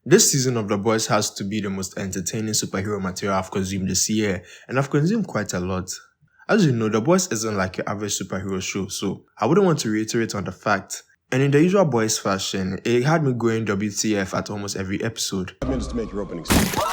This season of The Boys has to be the most entertaining superhero material I've consumed this year, and I've consumed quite a lot. As you know, The Boys isn't like your average superhero show, so I wouldn't want to reiterate on the fact. And in the usual Boys fashion, it had me going WTF at almost every episode. 5 minutes to make your opening statement.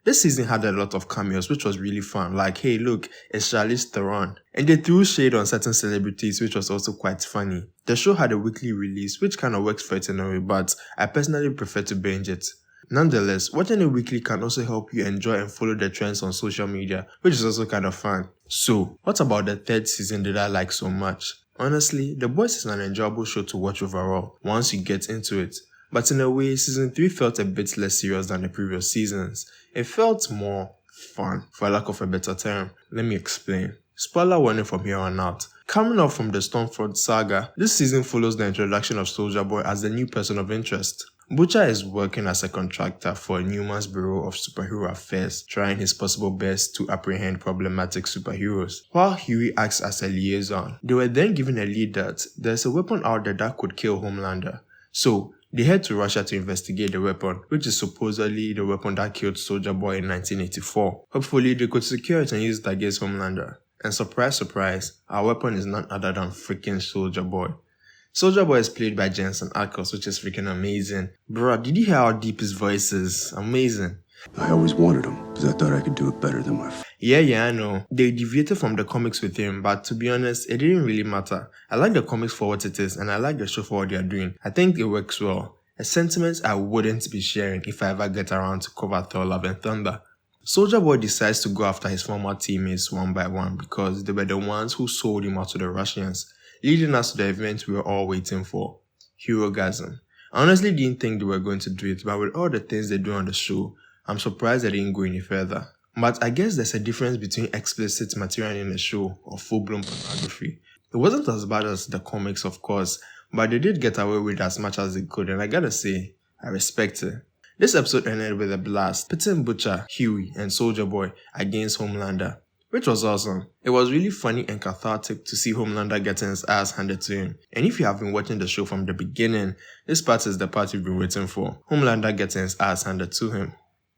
This season had a lot of cameos, which was really fun, like, hey look, it's Charlize Theron. And they threw shade on certain celebrities, which was also quite funny. The show had a weekly release, which kind of works for it in a way, but I personally prefer to binge it. Nonetheless, watching it weekly can also help you enjoy and follow the trends on social media, which is also kind of fun. So, what about the third season did I like so much? Honestly, The Boys is an enjoyable show to watch overall, once you get into it. But in a way, season 3 felt a bit less serious than the previous seasons. It felt more fun, for lack of a better term. Let me explain. Spoiler warning from here on out. Coming up from the Stormfront saga, this season follows the introduction of Soldier Boy as the new person of interest. Butcher is working as a contractor for Newman's Bureau of Superhero Affairs, trying his possible best to apprehend problematic superheroes, while Huey acts as a liaison. They were then given a lead that there's a weapon out there that could kill Homelander. So, they head to Russia to investigate the weapon, which is supposedly the weapon that killed Soldier Boy in 1984. Hopefully, they could secure it and use it against Homelander. And surprise, surprise, our weapon is none other than freaking Soldier Boy. Soldier Boy is played by Jensen Ackles, which is freaking amazing. Bruh, did you hear how deep his voice is? Amazing. I always wanted him because I thought I could do it better than my Yeah, I know. They deviated from the comics with him, but to be honest, it didn't really matter. I like the comics for what it is, and I like the show for what they are doing. I think it works well. A sentiment I wouldn't be sharing if I ever get around to cover Thor Love and Thunder. Soldier Boy decides to go after his former teammates one by one because they were the ones who sold him out to the Russians, leading us to the event we were all waiting for, Herogasm. I honestly didn't think they were going to do it, but with all the things they do on the show, I'm surprised they didn't go any further. But I guess there's a difference between explicit material in a show or full-blown pornography. It wasn't as bad as the comics, of course, but they did get away with as much as they could, and I gotta say, I respect it. This episode ended with a blast, pitting Butcher, Huey, and Soldier Boy against Homelander, which was awesome. It was really funny and cathartic to see Homelander getting his ass handed to him. And if you have been watching the show from the beginning, this part is the part you've been waiting for. Homelander getting his ass handed to him.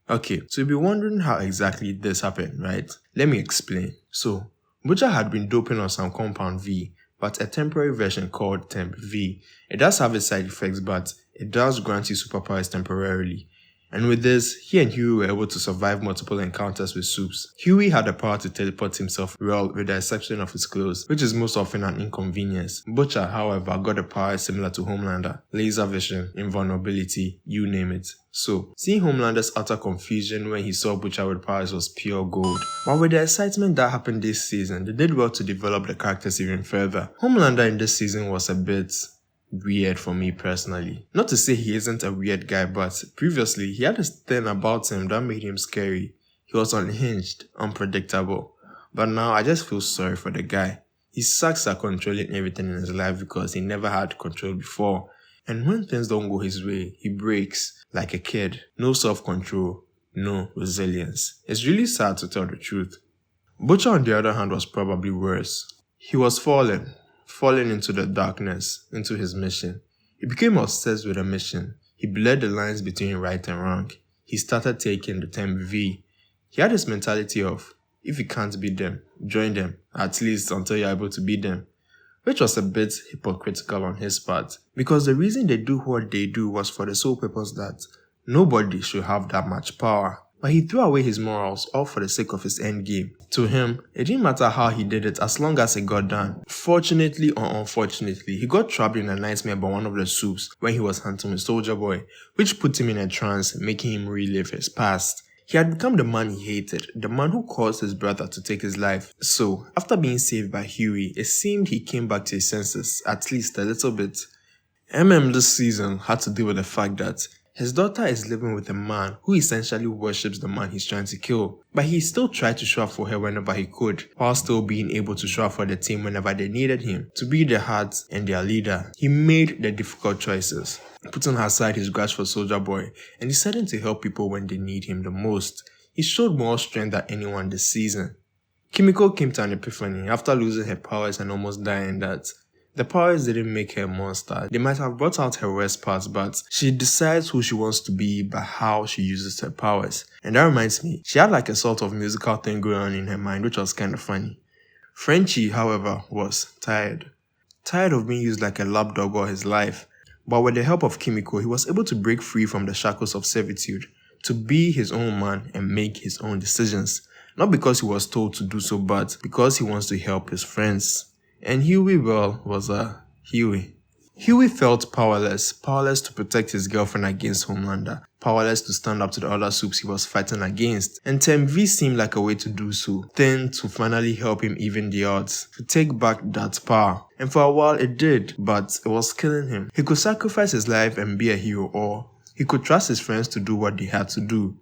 Okay, so you'll be wondering how exactly this happened, right? Let me explain. So, Butcher had been doping on some compound V, but a temporary version called Temp V. It does have its side effects, but it does grant you superpowers temporarily. And with this, he and Huey were able to survive multiple encounters with Soups. Huey had the power to teleport himself, well, with the exception of his clothes, which is most often an inconvenience. Butcher, however, got a power similar to Homelander. Laser vision, invulnerability, you name it. So, seeing Homelander's utter confusion when he saw Butcher with powers was pure gold. But with the excitement that happened this season, they did well to develop the characters even further. Homelander in this season was a bit weird for me personally. Not to say he isn't a weird guy, but previously he had this thing about him that made him scary. He was unhinged, unpredictable. But now I just feel sorry for the guy. He sucks at controlling everything in his life because he never had control before. And when things don't go his way, he breaks like a kid. No self-control, no resilience. It's really sad to tell the truth. Butcher on the other hand was probably worse. He was falling into the darkness, into his mission. He became obsessed with a mission. He blurred the lines between right and wrong. He started taking the Temp V. He had this mentality of, if you can't beat them, join them, at least until you're able to beat them. Which was a bit hypocritical on his part, because the reason they do what they do was for the sole purpose that nobody should have that much power. But he threw away his morals all for the sake of his endgame. To him, it didn't matter how he did it as long as it got done. Fortunately or unfortunately, he got trapped in a nightmare by one of the Soups when he was hunting with Soldier Boy, which put him in a trance, making him relive his past. He had become the man he hated, the man who caused his brother to take his life. So, after being saved by Huey, it seemed he came back to his senses, at least a little bit. This season had to deal with the fact that his daughter is living with a man who essentially worships the man he's trying to kill. But he still tried to show up for her whenever he could, while still being able to show up for the team whenever they needed him. To be their heart and their leader, he made the difficult choices, putting aside his grudge for Soldier Boy and deciding to help people when they need him the most. He showed more strength than anyone this season. Kimiko came to an epiphany after losing her powers and almost dying that The powers didn't make her a monster. They might have brought out her worst parts, but she decides who she wants to be by how she uses her powers. And that reminds me, she had like a sort of musical thing going on in her mind, which was kind of funny. Frenchie, however, was tired. Tired of being used like a lapdog all his life. But with the help of Kimiko, he was able to break free from the shackles of servitude, to be his own man and make his own decisions. Not because he was told to do so, but because he wants to help his friends. And Huey, well, was Huey. Huey felt powerless to protect his girlfriend against Homelander, powerless to stand up to the other soups he was fighting against, and Term V seemed like a way to do so, then to finally help him even the odds, to take back that power. And for a while it did, but it was killing him. He could sacrifice his life and be a hero, or he could trust his friends to do what they had to do.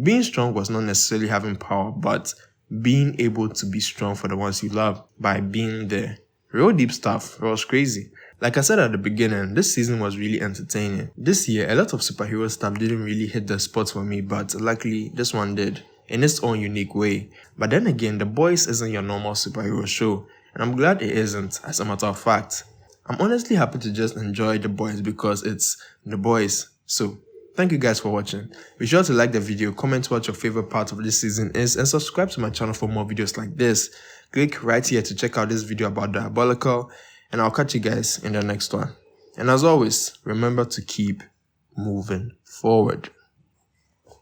Being strong was not necessarily having power, but being able to be strong for the ones you love by being there. Real deep stuff. It was crazy. Like I said at the beginning, this season was really entertaining. This year, a lot of superhero stuff didn't really hit the spot for me, but luckily, this one did, in its own unique way. But then again, The Boys isn't your normal superhero show, and I'm glad it isn't, as a matter of fact. I'm honestly happy to just enjoy The Boys because it's The Boys. So, thank you guys for watching. Be sure to like the video, comment what your favorite part of this season is, and subscribe to my channel for more videos like this. Click right here to check out this video about Diabolical, and I'll catch you guys in the next one. And as always, remember to keep moving forward.